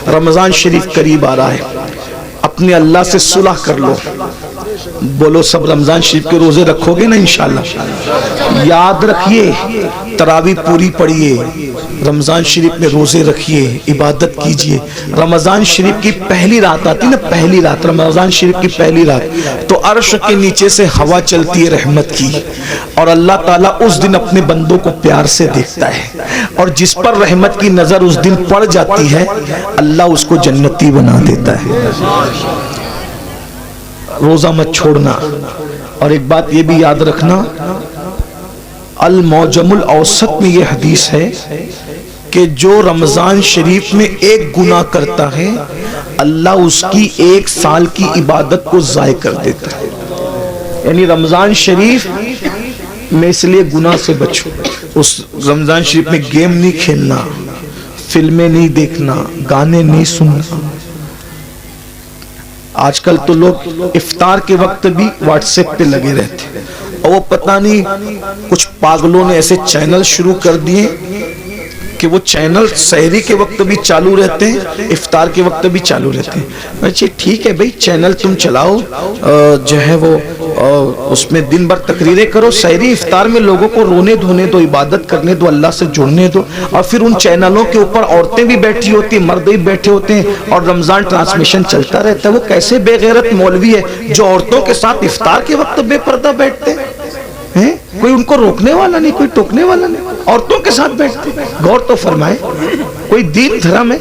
رمضان شریف قریب آ رہا ہے، اپنے اللہ سے صلح کر لو. بولو سب رمضان شریف کے روزے رکھو گے نا انشاءاللہ؟ یاد رکھیے، تراویح پوری پڑھیے، رمضان شریف میں روزے رکھیے، عبادت کیجئے. رمضان شریف کی پہلی رات آتی نا، پہلی رات، رمضان شریف کی پہلی رات، تو عرش کے نیچے سے ہوا چلتی ہے رحمت کی، اور اللہ تعالیٰ اس دن اپنے بندوں کو پیار سے دیکھتا ہے، اور جس پر رحمت کی نظر اس دن پڑ جاتی ہے اللہ اس کو جنتی بنا دیتا ہے. روزہ مت چھوڑنا. اور ایک بات یہ بھی یاد رکھنا، المعجم الاوسط میں یہ حدیث ہے کہ جو رمضان شریف میں ایک گناہ کرتا ہے اللہ اس کی 1 سال کی عبادت کو ضائع کر دیتا ہے. یعنی رمضان شریف میں اس لیے گناہ سے بچو. اس رمضان شریف میں گیم نہیں کھیلنا، فلمیں نہیں دیکھنا، گانے نہیں سننا. آج کل تو لوگ افطار کے وقت بھی واٹس ایپ پہ لگے رہتے ہیں، اور وہ پتہ نہیں کچھ پاگلوں نے ایسے چینل شروع کر دیے کہ وہ چینل سحری کے وقت بھی چالو رہتے ہیں، افطار کے وقت بھی چالو رہتے ہیں. اچھا ٹھیک ہے بھائی، چینل تم چلاؤ، جو ہے وہ اس میں دن بھر تقریریں کرو، سحری افطار میں لوگوں کو رونے دھونے دو، عبادت کرنے دو، اللہ سے جڑنے دو. اور پھر ان چینلوں کے اوپر عورتیں بھی بیٹھی ہوتی ہیں، مرد بھی بیٹھے ہوتے ہیں، اور رمضان ٹرانسمیشن چلتا رہتا ہے. وہ کیسے بے غیرت مولوی ہے جو عورتوں کے ساتھ افطار کے وقت بے پردہ بیٹھتے ہیں؟ کوئی ان کو روکنے والا نہیں، کوئی ٹوکنے والا نہیں، عورتوں کے ساتھ بیٹھتے. غور تو فرمائے، کوئی دین دھرم ہے؟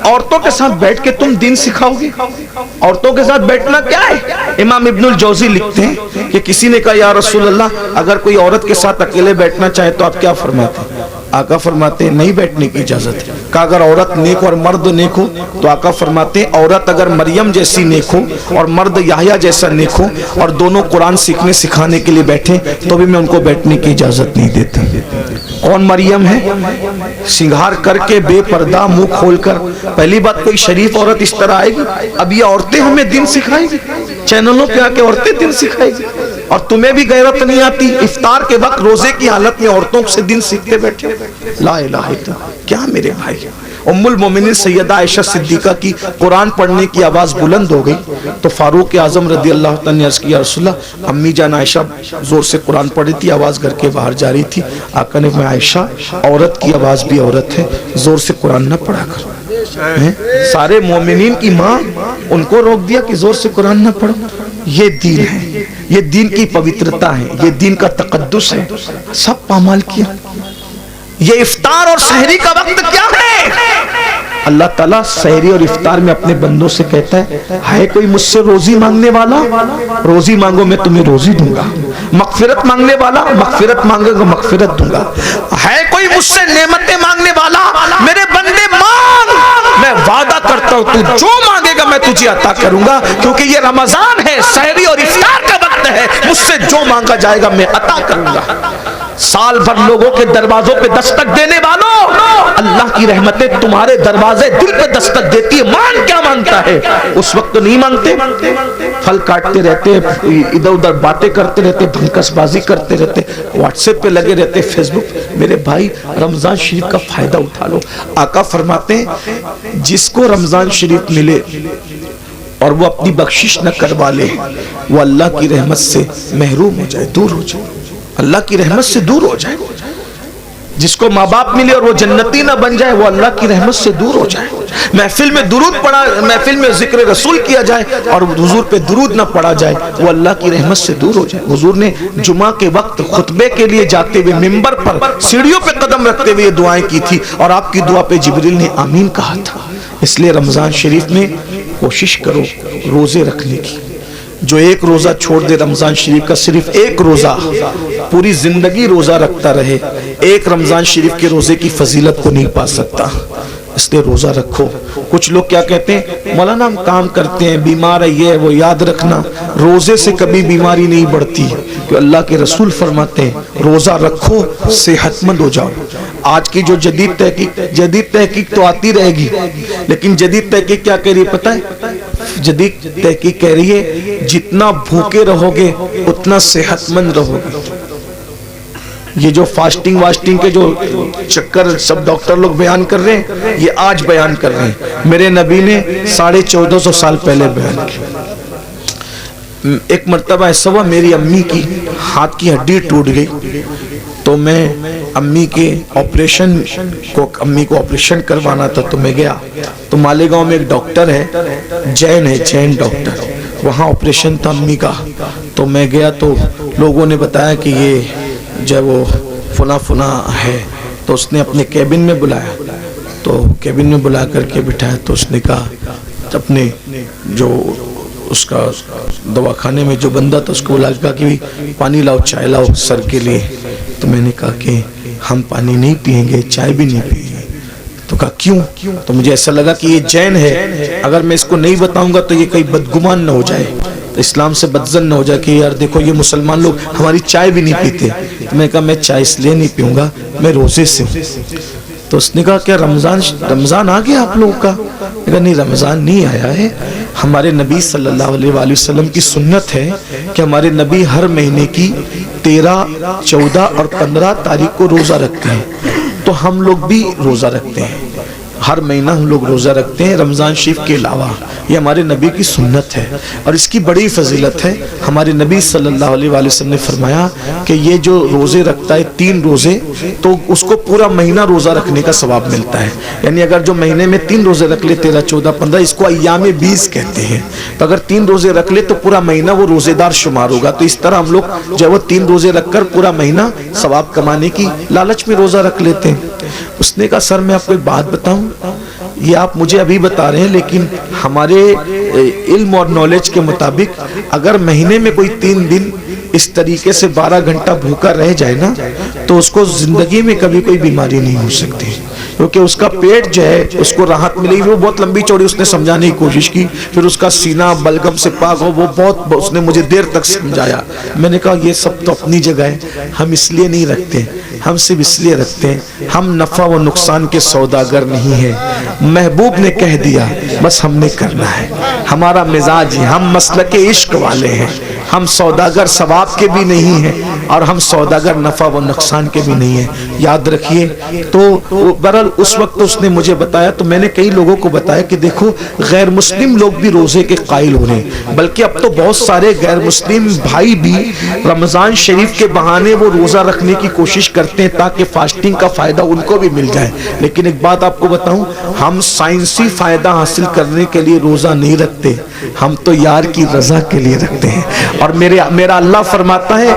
عورتوں کے ساتھ بیٹھ کے تم دین سکھاؤ گے؟ عورتوں کے ساتھ بیٹھنا کیا ہے؟ امام ابن الجوزی لکھتے ہیں کہ کسی نے کہا یا رسول اللہ اگر کوئی عورت کے ساتھ اکیلے بیٹھنا چاہے تو آپ کیا فرماتے ہیں؟ آقا فرماتے ہیں نہیں بیٹھنے کی اجازت ہے. کہا اگر عورت نیک اور مرد نیک ہو؟ تو آقا فرماتے ہیں عورت اگر مریم جیسی نیک ہو اور مرد یحییٰ جیسا نیک ہو اور دونوں قرآن سیکھنے سکھانے کے لیے بیٹھیں تو بھی میں ان کو بیٹھنے کی اجازت نہیں دیتا. کون مریم ہے؟ سنگھار کر کے بے پردہ منہ کھول کر. پہلی بات کوئی شریف عورت اس طرح آئے گی؟ اب یہ عورتیں ہمیں دین سکھائیں گی، چینلوں پہ آ کے عورتیں دین سکھائیں گی. اور تمہیں بھی غیرت نہیں آتی افطار کے وقت روزے کی حالت میں عورتوں سے دین سیکھتے بیٹھے؟ لا الہ الا اللہ. کیا میرے بھائی، ام المومنین سیدہ عائشہ صدیقہ کی قرآن پڑھنے کی آواز بلند ہو گئی تو فاروق اعظم رضی اللہ تعالیٰ نے عرض کیا رسول اللہ، امی جان عائشہ زور سے قرآن پڑھی تھی، آواز گھر کے باہر جا رہی تھی. آقا نے فرمایا عائشہ عورت کی آواز بھی عورت ہے، زور سے قرآن نہ پڑھا کرو. سارے مومنین کی ماں، ان کو روک دیا کہ زور سے قرآن نہ پڑھو. یہ دین ہے، یہ دین کی پوترتا ہے، یہ دین کا تقدس ہے. سب پامال کیا. یہ افطار اور سحری کا وقت کیا ہے؟ اللہ تعالیٰ سحری اور افطار میں اپنے بندوں سے کہتا ہے کوئی مجھ سے روزی مانگنے والا؟ روزی مانگو میں تمہیں روزی دوں گا. مغفرت مانگنے والا؟ مغفرت مانگے گا مغفرت دوں گا. ہے کوئی مجھ سے نعمتیں مانگنے والا؟ میرے بندے مانگ، میں وعدہ کرتا ہوں تو جو مانگے گا میں تجھے عطا کروں گا. کیونکہ یہ رمضان ہے، سحری اور افطار کا وقت ہے، مجھ سے جو مانگا جائے گا میں عطا کروں گا. سال بھر لوگوں کے دروازوں پہ دستک دینے والوں، اللہ کی رحمتیں تمہارے دروازے دل پہ دستک دیتی ہے. مان کیا مانگتا ہے؟ اس وقت نہیں مانگتے، پھل کاٹتے رہتے، ادھر ادھر باتیں کرتے رہتے، بھنکس بازی کرتے رہتے، واٹس ایپ پہ لگے رہتے، فیس بک. میرے بھائی رمضان شریف کا فائدہ اٹھا لو. آقا فرماتے ہیں جس کو رمضان شریف ملے اور وہ اپنی بخشش نہ کروا لے وہ اللہ کی رحمت سے محروم ہو جائے، دور ہو جائے، اللہ کی رحمت سے دور ہو جائے. جس کو ماں باپ ملے اور وہ جنتی نہ بن جائے وہ اللہ کی رحمت سے دور ہو جائے. محفل میں درود پڑھا، محفل میں ذکر رسول کیا جائے اور حضور پہ درود نہ پڑھا جائے وہ اللہ کی رحمت سے دور ہو جائے. حضور نے جمعہ کے وقت خطبے کے لیے جاتے ہوئے منبر پر سیڑھیوں پہ قدم رکھتے ہوئے یہ دعائیں کی تھی اور آپ کی دعا پہ جبریل نے آمین کہا تھا. اس لیے رمضان شریف میں کوشش کرو روزے رکھنے کی. جو ایک روزہ چھوڑ دے رمضان شریف کا، صرف ایک روزہ، پوری زندگی روزہ رکھتا رہے، ایک رمضان شریف کے روزے کی فضیلت کو نہیں پا سکتا. اس لیے روزہ رکھو. کچھ لوگ کیا کہتے ہیں مولانا ہم کام کرتے ہیں، بیمار ہے، یہ وہ. یاد رکھنا روزے سے کبھی بیماری نہیں بڑھتی، کہ اللہ کے رسول فرماتے ہیں روزہ رکھو صحت مند ہو جاؤ. آج کی جو جدید تحقیق تو آتی رہے گی، لیکن جدید تحقیق کیا کہہ رہی ہے پتہ ہے؟ جدید تحقیق کہہ رہی ہے جتنا بھوکے رہو گے اتنا صحت مند رہو گے. یہ جو فاسٹنگ واسٹنگ کے جو چکر سب ڈاکٹر لوگ بیان کر رہے ہیں، یہ آج بیان کر رہے ہیں، میرے نبی نے 1450 سال پہلے بیان کیا۔ ایک مرتبہ ایسا ہوا، میری امی کی ہاتھ کی ہڈی ٹوٹ گئی، تو میں امی کو آپریشن کروانا تھا، تو میں گیا، تو مالیگاؤں میں ایک ڈاکٹر ہے، جین ڈاکٹر، وہاں آپریشن تھا امی کا، تو میں گیا، تو لوگوں نے بتایا کہ یہ جو وہ فلاں ہے، تو اس نے اپنے کیبن میں بلایا، تو کیبن میں بلا کر کے بٹھایا، تو اس نے کہا اپنے جو اس کا دواخانے میں جو بندہ تھا اس کو بلا کہا کہ پانی لاؤ، چائے لاؤ سر کے لیے، تو میں نے کہا کہ ہم پانی نہیں پیئیں گے، چائے بھی نہیں پیئیں گے، تو کہا کیوں؟ تو مجھے ایسا لگا کہ یہ جین ہے، اگر میں اس کو نہیں بتاؤں گا تو یہ کہیں بدگمان نہ ہو جائے، اسلام سے بدزن نہ ہو جائے کہ یار دیکھو یہ مسلمان لوگ ہماری چائے بھی نہیں پیتے، تو میں نے کہا میں چائے اس لیے نہیں پیوں گا، میں روزے سے ہوں۔ تو اس نے کہا کیا رمضان آ گیا آپ لوگوں کا؟ میں کہا نہیں، رمضان نہیں آیا ہے، ہمارے نبی صلی اللہ علیہ وآلہ وسلم کی سنت ہے کہ ہمارے نبی ہر مہینے کی 13، 14 اور 15 تاریخ کو روزہ رکھتے ہیں، تو ہم لوگ بھی روزہ رکھتے ہیں، ہر مہینہ ہم لوگ روزہ رکھتے ہیں رمضان شریف کے علاوہ، یہ ہمارے نبی کی سنت ہے، اور اس کی بڑی فضیلت ہے۔ ہمارے نبی صلی اللہ علیہ وآلہ وسلم نے فرمایا کہ یہ جو روزے رکھتا ہے 3 روزے، تو اس کو پورا مہینہ روزہ رکھنے کا ثواب ملتا ہے، یعنی اگر جو مہینے میں 3 روزے رکھ لے، 13، 14، 15، اس کو ایام 20 کہتے ہیں، تو اگر 3 روزے رکھ لے تو پورا مہینہ وہ روزے دار شمار ہوگا، تو اس طرح ہم لوگ جو وہ 3 روزے رکھ کر پورا مہینہ ثواب کمانے کی لالچ میں روزہ رکھ لیتے ہیں۔ اس نے کہا سر میں آپ کو ایک بات بتاؤں، یہ آپ مجھے ابھی بتا رہے ہیں، لیکن ہمارے علم اور نالج کے مطابق اگر مہینے میں کوئی 3 دن اس طریقے سے 12 گھنٹہ بھوکا رہ جائے نا، تو اس کو زندگی میں کبھی کوئی بیماری نہیں ہو سکتی، کیونکہ اس کا پیٹ جو ہے اس کو راحت ملے گی۔ وہ بہت لمبی چوڑی اس نے سمجھانے کی کوشش کی، پھر اس کا سینہ بلغم سے پاک ہو، وہ بہت اس نے مجھے دیر تک سمجھایا۔ میں نے کہا یہ سب تو اپنی جگہ ہے، ہم اس لیے نہیں رکھتے، ہم صرف اس لیے رکھتے ہیں، ہم نفع و نقصان کے سوداگر نہیں ہیں، محبوب نے کہہ دیا بس ہم نے کرنا ہے، ہمارا مزاج ہے، ہم مسلک عشق والے ہیں، ہم سوداگر ثواب کے بھی نہیں ہیں اور ہم سوداگر نفع و نقصان کے بھی نہیں ہیں، یاد رکھیے۔ تو برحال اس وقت اس نے مجھے بتایا، تو میں نے کئی لوگوں کو بتایا کہ دیکھو غیر مسلم لوگ بھی روزے کے قائل ہو رہے ہیں، بلکہ اب تو بہت سارے غیر مسلم بھائی بھی رمضان شریف کے بہانے وہ روزہ رکھنے کی کوشش کرتے ہیں تاکہ فاسٹنگ کا فائدہ ان کو بھی مل جائے۔ لیکن ایک بات آپ کو بتاؤں، ہم سائنسی فائدہ حاصل کرنے کے لیے روزہ نہیں رکھتے، ہم تو یار کی رضا کے لیے رکھتے ہیں، اور میرا اللہ فرماتا ہے،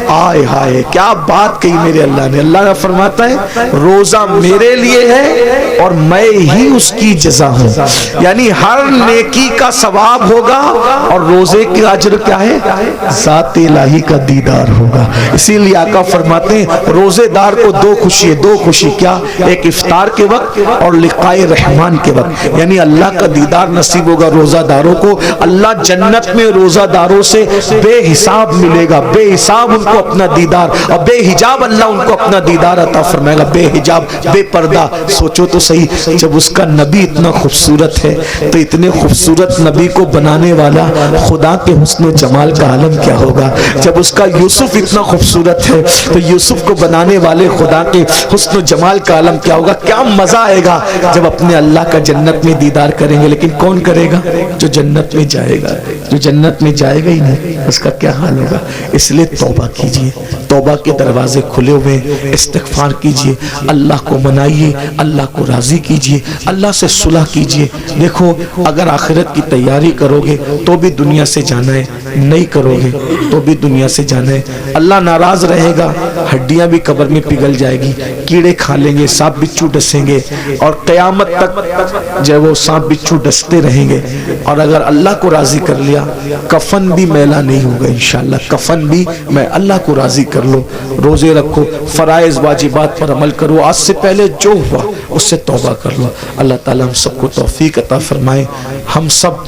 آئے ہائے کیا بات کہی میرے اللہ نے، اللہ فرماتا ہے روزہ میرے لیے ہے اور میں ہی اس کی جزا ہوں، یعنی ہر نیکی کا ثواب ہوگا اور روزے کی اجر کیا ہے؟ ذات الہی کا دیدار ہوگا۔ اسی لیے آقا فرماتے ہیں روزے دار کو 2 خوشی ہے، 2 خوشی کیا؟ ایک افطار کے وقت اور لقائے رحمان کے وقت، یعنی اللہ کا دیدار نصیب ہوگا روزہ داروں کو، اللہ جنت میں روزہ داروں سے بے حساب ملے گا، بے حساب ان کو اپنا دیدار، اور بے حجاب اللہ ان کو اپنا دیدار عطا فرمائے گا، بے حجاب، بے پردہ۔ سوچو تو صحیح، جب اس کا نبی اتنا خوبصورت ہے تو اتنے خوبصورت نبی کو بنانے والا خدا کے حسن و جمال کا عالم کیا ہوگا؟ جب اس کا یوسف اتنا خوبصورت ہے تو یوسف کو بنانے والے خدا کے حسن و جمال کا عالم کیا ہوگا؟ کیا مزہ آئے گا جب اپنے اللہ کا جنت میں دیدار کریں گے۔ لیکن کون کرے گا؟ جو جنت میں جائے گا، جو جنت میں جائے گا ہی نہیں اس کا کیا حال ہوگا؟ اس لیے توبہ کیجئے، توبہ کے دروازے کھلے ہوئے، استغفار کیجئے، اللہ کو منائیے، اللہ کو راضی کیجئے، اللہ سے صلح کیجئے۔ دیکھو اگر آخرت کی تیاری کرو گے تو بھی دنیا سے جانا ہے، نہیں کرو گے تو بھی دنیا سے جانا ہے، اللہ ناراض رہے گا، ہڈیاں بھی قبر میں پگھل جائے گی، کیڑے کھا لیں گے، سانپ بچھو ڈسیں گے، اور قیامت تک جو وہ سانپ بچھو ڈستے رہیں گے۔ اور اگر اللہ کو راضی کر لیا کفن بھی میلا نہیں ہوگا انشاءاللہ، کفن بھی میں اللہ کو راضی کر لو، روزے رکھو، فرائض واجبات پر عمل کرو، آج سے پہلے جو ہوا اس سے توبہ کر لو۔ اللہ تعالیٰ ہم سب کو توفیق عطا فرمائے۔ ہم سب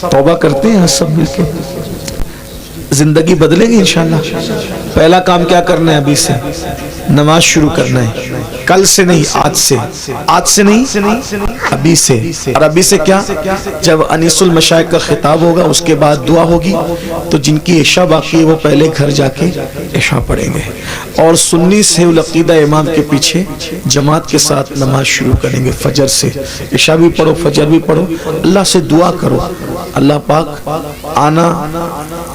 توبہ کرتے ہیں سب مل کے، زندگی بدلے گی انشاءاللہ۔ پہلا کام کیا کرنا ہے ابھی سے؟ نماز شروع کرنا ہے، کل سے نہیں، آج سے نہیں، ابھی سے۔ اور ابھی سے کیا؟ جب انیس المشائخ کا خطاب ہوگا اس کے بعد دعا ہوگی، تو جن کی عشاء باقی ہے وہ پہلے گھر جا کے عشاء پڑھیں گے، اور سنی سے العقیدہ امام کے پیچھے جماعت کے ساتھ نماز شروع کریں گے فجر سے۔ عشاء بھی پڑھو، فجر بھی پڑھو، اللہ سے دعا کرو، اللہ پاک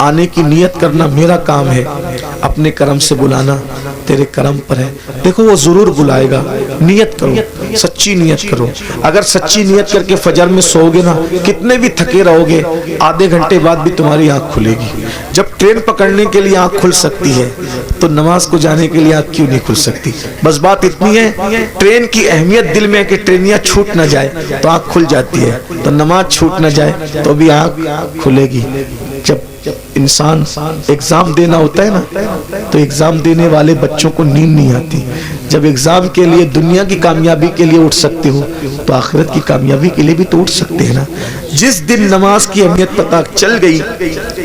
آنے کی نیت کرنا میرا کام ہے، اپنے کرم سے بلانا تیرے کرم پر ہے۔ دیکھو وہ ضرور بلائے گا، نیت کرو، سچی نیت کرو۔ اگر سچی نیت کر کے فجر میں سو گے نا، کتنے بھی تھکے رہو گے، آدھے گھنٹے بعد بھی تمہاری آنکھ کھلے گی۔ جب ٹرین پکڑنے کے لیے آنکھ کھل سکتی ہے تو نماز کو جانے کے لیے آنکھ کیوں نہیں کھل سکتی؟ بس بات اتنی ہے، ٹرین کی اہمیت دل میں ہے کہ ٹرینیاں چھوٹ نہ جائے تو آنکھ کھل جاتی ہے، تو نماز چھوٹ نہ جائے تو بھی آنکھ کھلے گی۔ جب انسان ایگزام دینا ہوتا ہے نا، تو ایگزام دینے والے بچوں کو نیند نہیں آتی۔ جب ایگزام کے لیے دنیا کی کامیابی کے لیے اٹھ سکتے ہو تو آخرت کی کامیابی کے لیے بھی تو اٹھ سکتے ہیں نا۔ جس دن نماز کی اہمیت پتہ چل گئی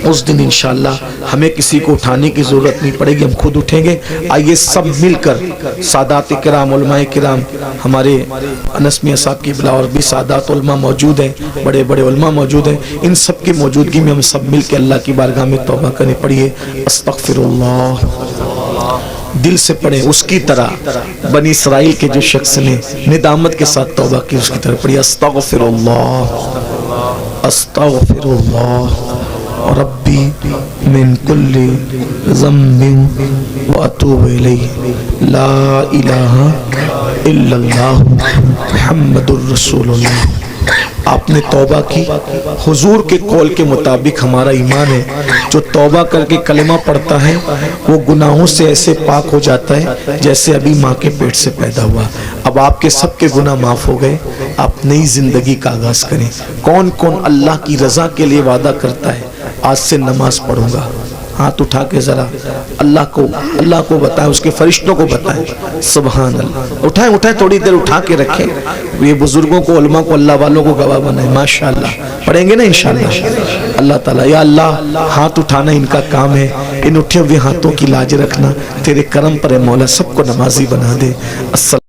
اس دن انشاءاللہ ہمیں کسی کو اٹھانے کی ضرورت نہیں پڑے گی، ہم خود اٹھیں گے۔ آئیے سب مل کر، سادات کرام، علماء کرام، ہمارے انس میاں صاحب کی بلا اور بھی سادات علماء موجود ہیں، بڑے بڑے علماء موجود ہیں، ان سب کی موجودگی میں ہم سب مل کے اللہ کی بارگاہ میں توبہ کرنے پڑیے۔ استغفر اللہ، دل سے پڑھیں اس کی طرح بنی اسرائیل کے جو شخص نے ندامت کے ساتھ توبہ کی اس کی طرح پڑھیے۔ استغفر اللہ، استغفر اللہ ربی من کل ذنب واتوب الیہ، لا الہ الا اللہ محمد الرسول اللہ۔ آپ نے توبہ کی، حضور کے قول کے مطابق ہمارا ایمان ہے، جو توبہ کر کے کلمہ پڑھتا ہے وہ گناہوں سے ایسے پاک ہو جاتا ہے جیسے ابھی ماں کے پیٹ سے پیدا ہوا۔ اب آپ کے سب کے گناہ معاف ہو گئے، آپ نئی زندگی کا آغاز کریں۔ کون کون اللہ کی رضا کے لیے وعدہ کرتا ہے آج سے نماز پڑھوں گا؟ ہاتھ اٹھا کے ذرا اللہ کو بتائیں، اس کے فرشتوں کو بتائیں۔ سبحان اللہ، اٹھائیں تھوڑی دیر اٹھا کے رکھیں، یہ بزرگوں کو، علماء کو، اللہ والوں کو گواہ بنائیں۔ ماشاءاللہ پڑھیں گے نا انشاءاللہ اللہ تعالیٰ۔ یا اللہ، ہاتھ اٹھانا ان کا کام ہے، ان اٹھے ہوئے ہاتھوں کی لاج رکھنا تیرے کرم پر ہے مولا، سب کو نمازی بنا دے۔ السلام